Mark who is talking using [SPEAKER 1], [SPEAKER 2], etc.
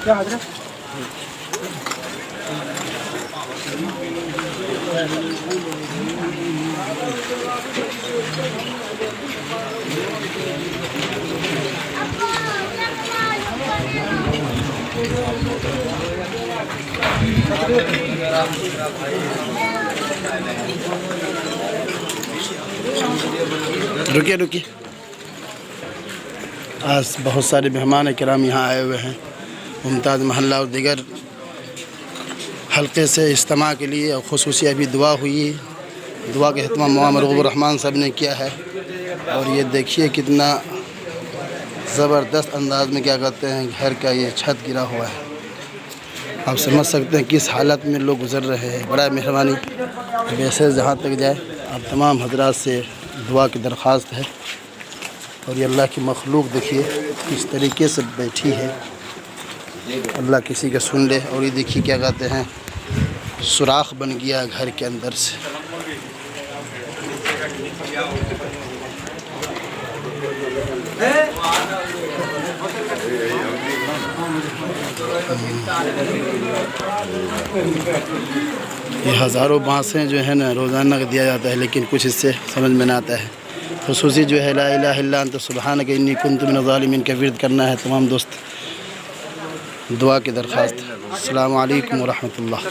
[SPEAKER 1] क्या हजरत?
[SPEAKER 2] रुकिए रुकिए। आज बहुत सारे मेहमान किराम यहाँ आए हुए हैं। मुमताज़ महल्ला और दीगर हल्के से इज्तिमा के लिए, और ख़ुसूसी अभी दुआ हुई। दुआ का अहतमाम मौलाना मरग़ूब रहमान साहब ने किया है। और ये देखिए कितना ज़बरदस्त अंदाज में क्या कहते हैं घर का ये छत गिरा हुआ है। आप समझ सकते हैं किस हालत में लोग गुज़र रहे हैं। बड़ा मेहरबानी वैसे जहाँ तक जाए आप तमाम हजरात से दुआ की दरख्वास्त है। और ये अल्लाह की मखलूक देखिए किस तरीके से बैठी है। अल्लाह किसी का सुन ले। और ये देखिए क्या कहते हैं सुराख बन गया घर के अंदर से। ये हज़ारों बाँसें जो है ना रोज़ाना का दिया जाता है, लेकिन कुछ इससे समझ में ना आता है। ख़ुसूसी जो है ला इलाहा इल्ला अंत सुब्हानक इन्नी कुन्तु मिनज़ ज़ालिमीन का विर्द करना है तमाम दोस्त। दुआ की दरख्वास्त। अस्सलामु अलैकुम व रहमतुल्लाह।